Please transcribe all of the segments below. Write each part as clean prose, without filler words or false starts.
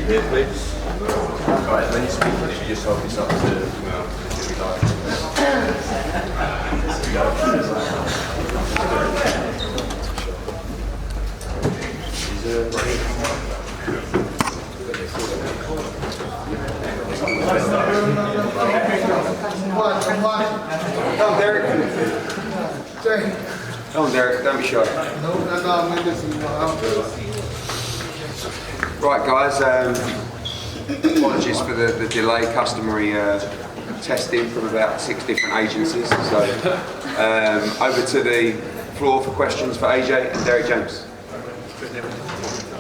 here, please. Right, when you speak, if you just hold this up to the guy. Come on, Derek. Come on, Derek. Don't be shy. Right, guys. Apologies for the delay. Customary testing from about 6 different agencies. So, over to the floor for questions for AJ and Derek James.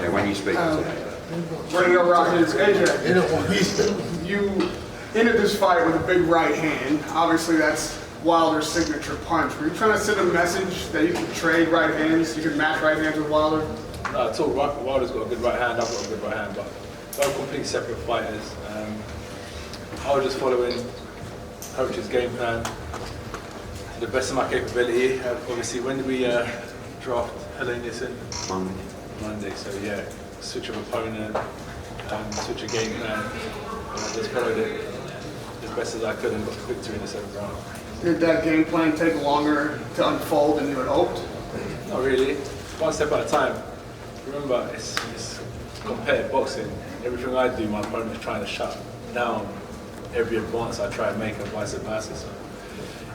Yeah, when you speak. Ready to go, Rocket. It's AJ. You ended this fight with a big right hand. Obviously, that's Wilder's signature punch. Were you trying to send a message that you can trade right hands, you can match right hands with Wilder? No, at all. Wilder's got a good right hand, I've got a good right hand, but they're completely separate fighters. I was just following coach's game plan to the best of my capability. Obviously, when did we draft Helenius in? Monday. So yeah, switch of opponent, switch of game plan. And I just followed it as best as I could and got the victory in the 7th round. Did that game plan take longer to unfold than you had hoped? Not really. One step at a time. Remember, it's competitive boxing. Everything I do, my opponent is trying to shut down every advance I try and make and vice versa. So,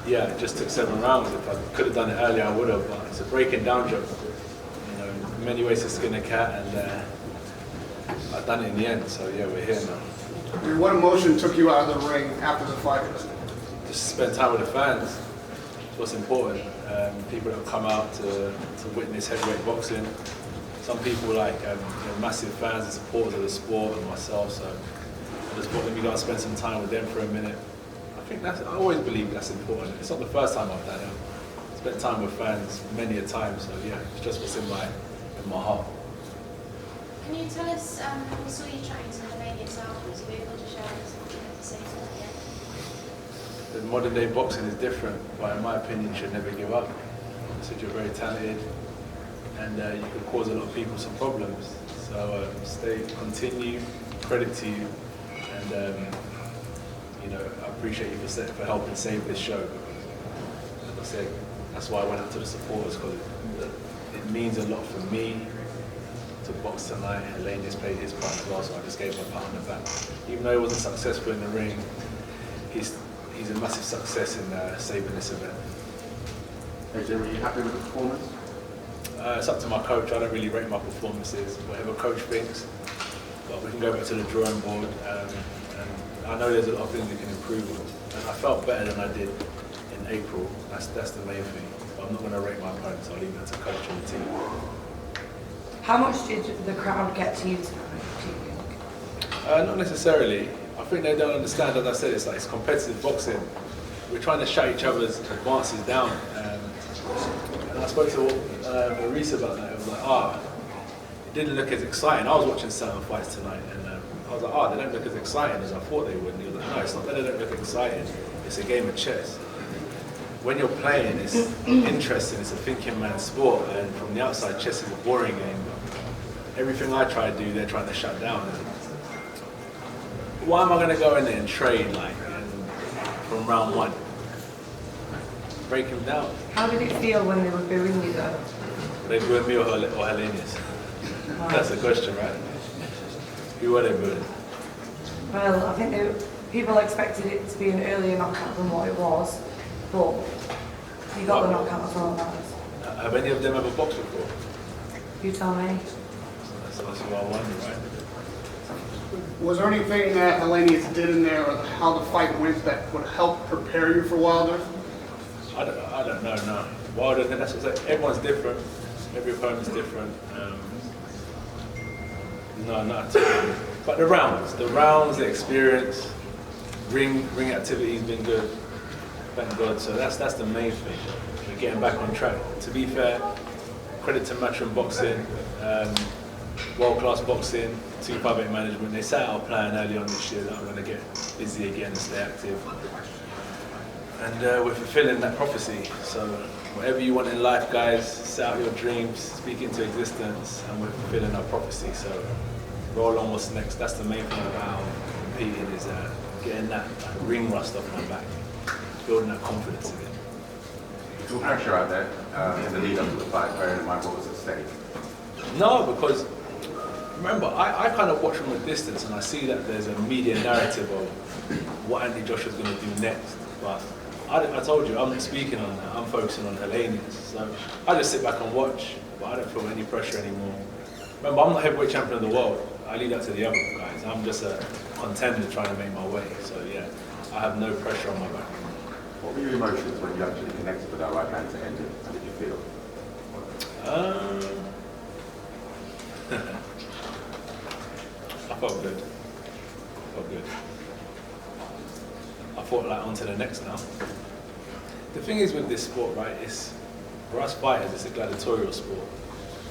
yeah, it just took 7 rounds. If I could have done it earlier, I would have. But it's a breaking down job. You know, in many ways to skin a cat, and I've done it in the end. So yeah, we're here now. What emotion took you out of the ring after the fight? Just spend time with the fans. It's what's important. People that come out to witness heavyweight boxing. Some people like massive fans and supporters of the sport, and myself. So I just thought, let me go and spend some time with them for a minute. I always believe that's important. It's not the first time I've done it. I've spent time with fans many a time. So yeah, it's just what's in my heart. Can you tell us, we saw you chatting to Helenius afterwards, are you able to share something you have to say to that yet? The modern day boxing is different, but in my opinion, you should never give up. You said you're very talented, and you could cause a lot of people some problems. So continue, credit to you, and you know, I appreciate you for helping save this show. As I said, that's why I went out to the supporters, because it means a lot for me to box tonight. Helenius played his part as well, so I just gave him a pat on the back. Even though he wasn't successful in the ring, he's a massive success in saving this event. AJ, were you happy with the performance? It's up to my coach. I don't really rate my performances, whatever coach thinks. But we can go back to the drawing board, and I know there's a lot of things we can improve on. And I felt better than I did in April. That's the main thing. But I'm not going to rate my opponents. I'll leave it to coach and the team. How much did the crowd get to you tonight, do you think? Not necessarily. I think they don't understand, as I said, it's competitive boxing. We're trying to shut each other's advances down. And I spoke to Maurice about that. It was like, it didn't look as exciting. I was watching certain fights tonight, and I was like, they don't look as exciting as I thought they would. And he was like, no, it's not that they don't look exciting. It's a game of chess. When you're playing, it's interesting. It's a thinking man's sport, and from the outside, chess is a boring game. Everything I try to do, they're trying to shut down. Why am I going to go in there and trade from round 1? Break him down. How did it feel when they were booing you though? They booed me or Helenius? That's the question, right? Who were they booing? Well, I think people expected it to be an earlier knockout than what it was, but you got the knockout as well, guys. Have any of them ever boxed before? You tell me. That's what I wonder, right? Was there anything that Helenius did in there, or how the fight went, that would help prepare you for Wilder? I don't know, no. Wilder, that's what I say. Everyone's different. Every opponent's different. No, not at all. But the rounds, the experience, ring activity's been good. Thank God. So that's the main thing. We're getting back on track. To be fair, credit to Matchroom Boxing, world-class boxing, 258 management. They set out a plan early on this year that I'm going to get busy again and stay active. And we're fulfilling that prophecy. So whatever you want in life, guys, set out your dreams, speak into existence, and we're fulfilling our prophecy. So roll on what's next. That's the main thing about competing, is getting that ring rust off my back, building that confidence again. You feel pressure out there in the lead up to the fight, bearing in mind what was at stake? No, because remember, I kind of watch from a distance and I see that there's a media narrative of what Anthony Joshua's going to do next. But I told you, I'm not speaking on that. I'm focusing on Helenius. So I just sit back and watch, but I don't feel any pressure anymore. Remember, I'm not heavyweight champion of the world. I leave that to the other guys. I'm just a contender trying to make my way. So yeah, I have no pressure on my back. What were your emotions when you actually connected with that right hand to end it? How did you feel? I felt good. I thought like on to the next now. The thing is with this sport, right, it's, for us fighters, it's a gladiatorial sport.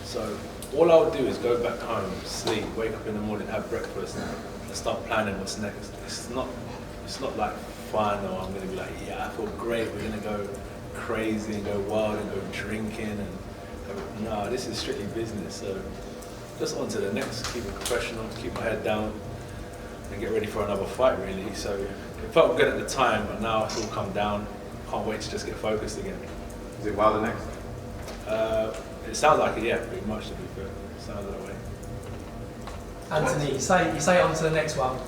So all I would do is go back home, sleep, wake up in the morning, have breakfast, and start planning what's next. It's not like fun, or I'm gonna be like, yeah, I feel great, we're gonna go crazy and go wild and go drinking and no, this is strictly business. So just on to the next, keep it professional, keep my head down and get ready for another fight really. So it felt good at the time, but now it's all come down. Can't wait to just get focused again. Is it Wilder next? It sounds like it, yeah, pretty much, to be fair. It sounds that way. Anthony, you say on to the next one.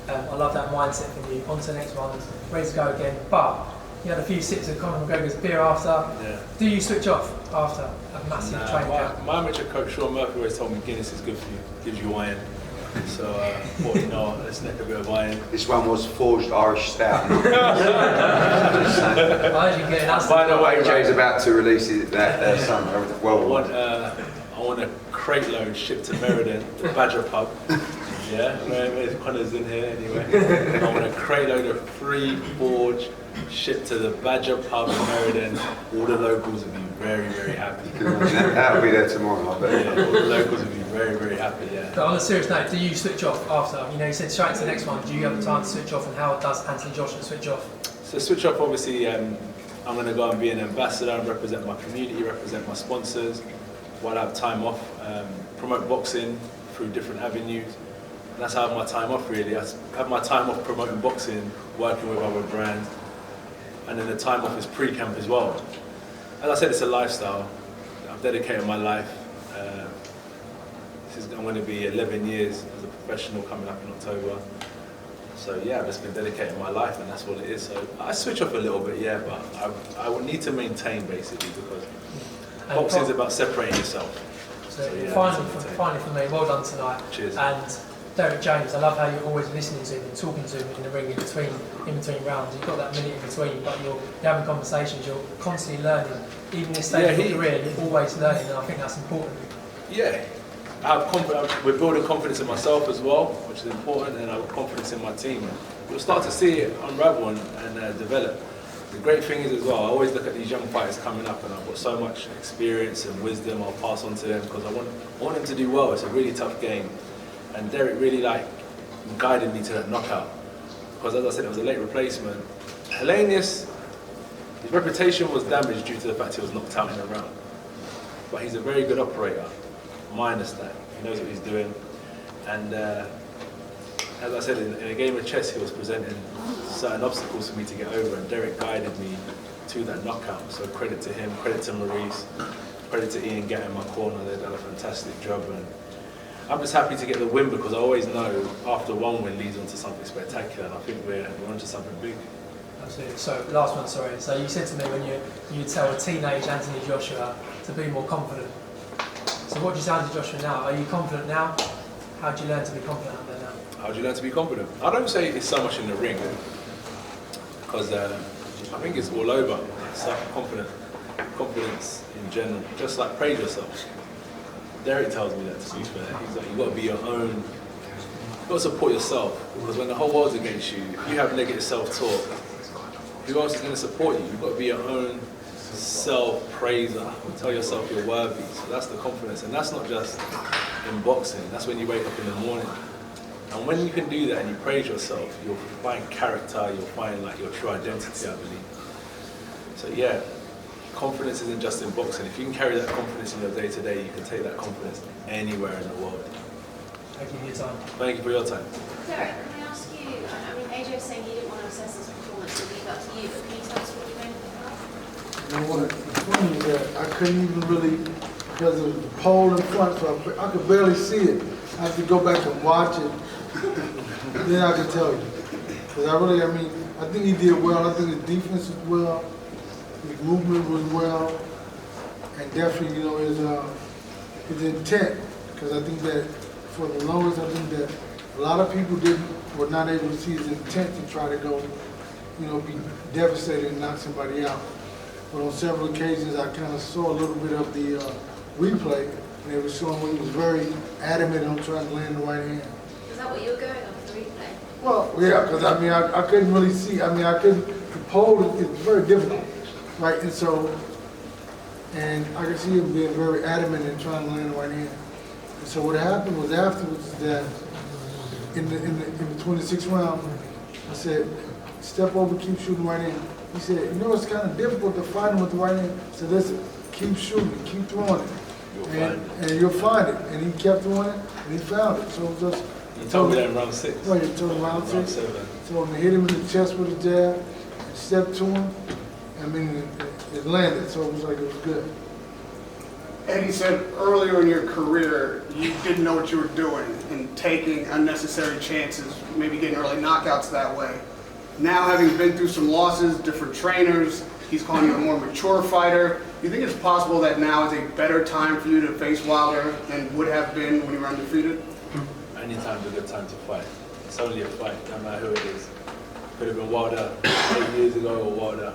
I love that mindset from you. On to the next one, ready to go again. But you had a few sips of Conor McGregor's beer after. Yeah. Do you switch off after a massive training camp? My amateur coach Sean Murphy always told me Guinness is good for you, gives you iron. So I thought, you know, let's nick a bit of iron. This one was forged Irish stout. I actually get it. By the way, AJ's about to release that summer. I want a crate load shipped to Meriden, the Badger pub. Yeah, where Connor's in here anyway. I want a crate load of free forge shipped to the Badger pub in Meriden. All the locals will be very, very happy. That'll be there tomorrow, I bet. Yeah, all the locals will be very, very happy, yeah. But on a serious note, do you switch off after? You know, you said straight to the next one. Do you have the time to switch off, and how does Anthony Joshua switch off? So switch off, obviously, I'm going to go and be an ambassador and represent my community, represent my sponsors, while I have time off, promote boxing through different avenues. And that's how I have my time off really. I have my time off promoting boxing, working with other brands, and then the time off is pre-camp as well. As I said, it's a lifestyle. I've dedicated my life. I'm going to be 11 years as a professional coming up in October. So yeah, I've just been dedicating my life, and that's what it is. So I switch off a little bit, yeah, but I would need to maintain basically, because boxing is about separating yourself. So yeah, finally for me, well done tonight. Cheers. And Derek James, I love how you're always listening to him and talking to him in the ring in between rounds. You've got that minute in between, but you're having conversations, you're constantly learning. Even in this stage of your career, you're always learning, and I think that's important. Yeah, I have confidence. We're building confidence in myself as well, which is important, and I have confidence in my team. You'll start to see it unravel and develop. The great thing is as well, I always look at these young fighters coming up, and I've got so much experience and wisdom I'll pass on to them, because I want them to do well. It's a really tough game. And Derek really guided me to that knockout, because as I said, it was a late replacement. Helenius, his reputation was damaged due to the fact he was knocked out in a round. But he's a very good operator, minus that. He knows what he's doing. And as I said, in a game of chess, he was presenting certain obstacles for me to get over, and Derek guided me to that knockout. So credit to him, credit to Maurice, credit to Ian getting my corner. They've done a fantastic job. And I'm just happy to get the win, because I always know after one win leads on to something spectacular, and I think we're on to something big. Absolutely. So last one, sorry. So you said to me when you tell a teenage Anthony Joshua to be more confident. So what do you say to Joshua now? Are you confident now? How do you learn to be confident out there now? How do you learn to be confident? I don't say it's so much in the ring, because I think it's all over. Confidence in general, just like praise yourself. Derek tells me that, to be fair. He's like, you've got to be your own, you've got to support yourself, because when the whole world's against you, if you have negative self-talk, who else is going to support you? You've got to be your own self-praiser. Tell yourself you're worthy. So that's the confidence, and that's not just in boxing. That's when you wake up in the morning. And when you can do that and you praise yourself, you'll find character, you'll find your true identity, I believe. So yeah, confidence isn't just in boxing. If you can carry that confidence in your day-to-day, you can take that confidence anywhere in the world. Thank you for your time. Thank you for your time. Derek, can I ask you, I mean, AJ was saying he didn't want to assess his performance, it'll leave that to you, but can you tell us what you made of You know what? The funny is that I couldn't even really, because of the pole in front, so I could barely see it. I have to go back and watch it. Then I can tell you. Because I mean, I think he did well. I think his defense was well. His movement was well. And definitely, you know, his intent. Because I think that for the longest, I think that a lot of people were not able to see his intent to try to go, you know, be devastated and knock somebody out. But on several occasions, I kind of saw a little bit of the replay, and it was showing when he was very adamant on trying to land the right hand. Is that what you were going on for the replay? Well, yeah, because I mean, I couldn't really see. I mean, the pole is very difficult, right? And so, and I could see him being very adamant in trying to land the right hand. And so what happened was afterwards that in the 26th round, I said, step over, keep shooting right hand. He said, you know, it's kind of difficult to find him with the right hand. So listen, keep shooting, keep throwing it. And you'll find it. And he kept throwing it, and he found it. So it was just... You told me that in round 6. Right, he told him round 6. Round 7. So I hit him in the chest with a jab, stepped to him. I mean, it landed, so it was like it was good. Eddie said earlier in your career, you didn't know what you were doing and taking unnecessary chances, maybe getting early knockouts that way. Now, having been through some losses, different trainers, he's calling you a more mature fighter. Do you think it's possible that now is a better time for you to face Wilder than would have been when you were undefeated? Any time's a good time to fight. It's only a fight, no matter who it is. Could have been Wilder 8 years ago or Wilder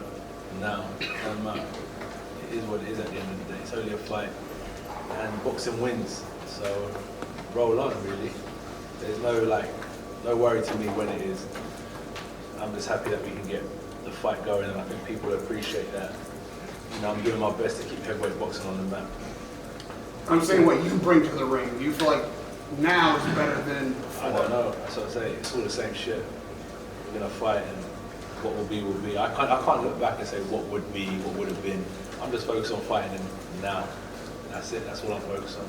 now. Doesn't matter. It is what it is at the end of the day. It's only a fight. And boxing wins. So roll on, really. There's no worry to me when it is. I'm just happy that we can get the fight going, and I think people appreciate that. You know, I'm doing my best to keep heavyweight boxing on the map. I'm saying what you bring to the ring. Do you feel like now is better than before? I don't know. That's what I say. It's all the same shit. We're gonna fight, and what will be will be. I can't look back and say what would be, what would have been. I'm just focused on fighting him now. That's it. That's all I'm focused on.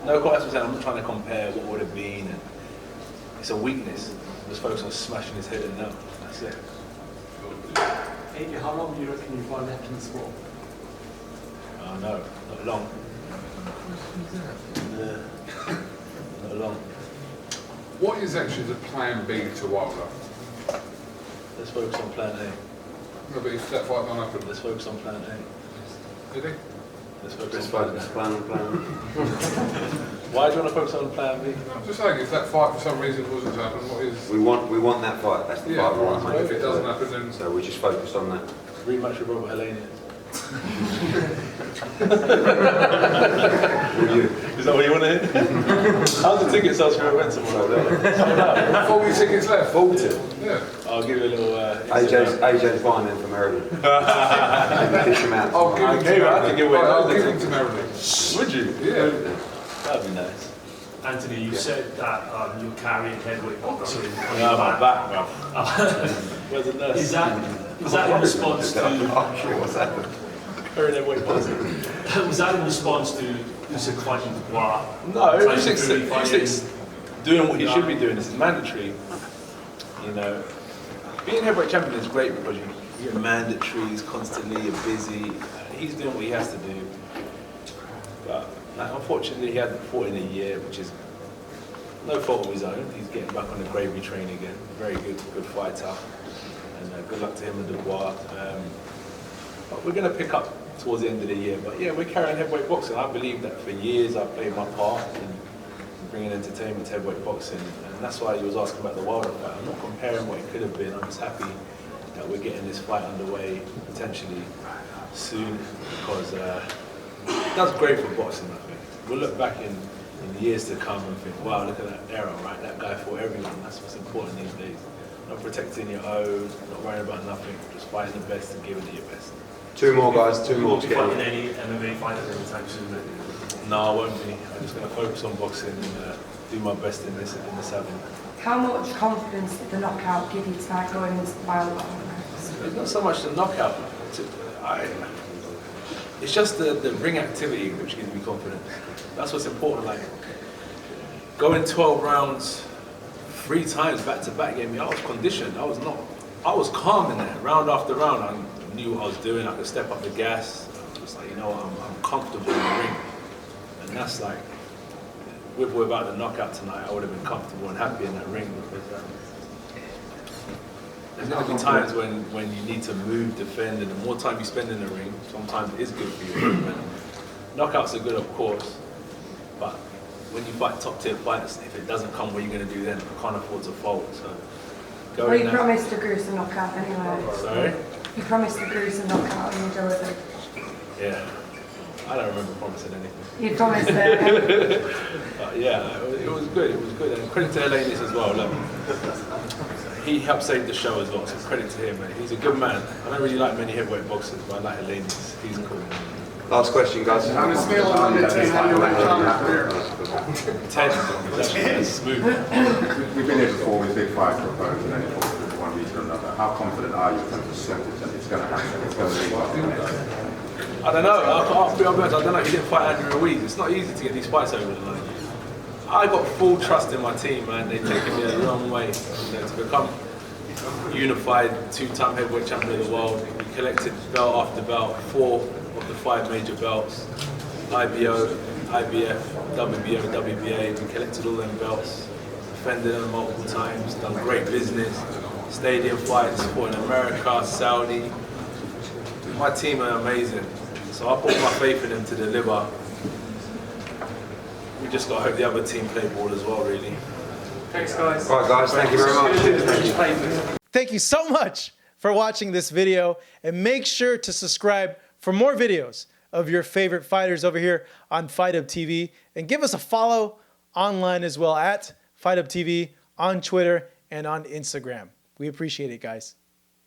No, that's what I'm saying. I'm not trying to compare what would have been. And it's a weakness. I'm just focused on smashing his head in now. That's it. AJ, how long do you reckon you've got left in the sport? No, not long. Not long. What is actually the plan B to Wilder? Let's focus on plan A. No, but if that fight don't happen, Let's focus on plan A. did he? Let's focus Let's on focus plan plan. A. Why do you want to focus on plan B? I'm just saying, if that fight for some reason wasn't to happen, what is... We want that fight. That's the Yeah, fight we want, right. mate. If it doesn't happen, then... So we just focused on that. Rematch with Robert Helenius. Is that what you want to hear? How's the ticket sales for your event tomorrow? How many tickets left? 40. Yeah. I'll give you a little... AJ's buying them for Maryland. Maybe fish him out. I'll give him to I can give away I'll those give him to Maryland. Would you? Yeah. That'd be nice. Anthony, you said that you're carrying heavyweight boxing on Yeah, your my back. back, bro. Where's the nurse? Is that in response to What's happened? Carrying heavyweight boxing. was that in response to Usyk fighting Dubois? No, Tyson Fury Usyk's doing what he should be doing. This is mandatory. You know, being heavyweight champion is great because you're mandatories constantly, you're busy. He's doing what he has to do. But unfortunately, he hasn't fought in a year, which is no fault of his own. He's getting back on the gravy train again. Very good fighter. And good luck to him and Dubois. But we're going to pick up towards the end of the year. But yeah, we're carrying heavyweight boxing. I believe that for years I've played my part in bringing entertainment to heavyweight boxing. And that's why he was asking about the Wilder fight. I'm not comparing what it could have been. I'm just happy that we're getting this fight underway potentially soon because that's great for boxing, I think. We'll look back in years to come and think, wow, look at that era, right? That guy fought everyone. That's what's important these days. Not protecting your own, not worrying about nothing, just fighting the best and giving it your best. Two more guys, two more Will to you be get fighting in. any MMA fighters anytime soon? No, I won't be. I'm just going to focus on boxing and do my best in this avenue. How much confidence did the knockout give you tonight going into the Wilder? It's not so much the knockout. It's just the ring activity which gives me confidence. That's what's important. Like going 12 rounds 3 times back to back gave me, I was conditioned. I was calm in there. Round after round, I knew what I was doing. I could step up the gas. I was like, you know what, I'm comfortable in the ring. And that's like, with or without the knockout tonight, I would have been comfortable and happy in that ring because there's going to be times when you need to move, defend, and the more time you spend in the ring, sometimes it is good for your movement. Knockouts are good, of course, but when you fight top tier fights, if it doesn't come, what are you going to do then? I can't afford to fold. So, Well, you promised a gruesome knockout anyway. Sorry? You promised a gruesome knockout and you delivered. Yeah. I don't remember promising anything. You promised it. Yeah, it was good. It was good. And credit to Helenius as well. Look, he helped save the show as well, so credit to him. Man. He's a good man. I don't really like many heavyweight boxers, but I like Helenius. He's cool. Last question, guys. On a scale of 1 to 10, how do you like John's career? 10. That's smooth. We've been here before with big fight proposals and then it falls with one reason or another. How confident are you in terms of percentage that it's going to happen? It's going to be well. I don't know. I'll be honest. I don't know. He didn't fight Andrew Ruiz. It's not easy to get these fights over the line. I got full trust in my team, man. They've taken me a long way to become unified 2-time heavyweight champion of the world. We collected belt after belt, 4 of the 5 major belts. IBO, IBF, WBO, WBA. We collected all them belts, defended them multiple times, done great business, stadium fights, fought in America, Saudi. My team are amazing. So I put my faith in them to deliver. We just got to hope the other team play ball as well, really. Thanks, guys. All right, guys, thank you very much. Thank you so much for watching this video, and make sure to subscribe for more videos of your favorite fighters over here on Fight Up TV, and give us a follow online as well at Fight Up TV on Twitter and on Instagram. We appreciate it, guys.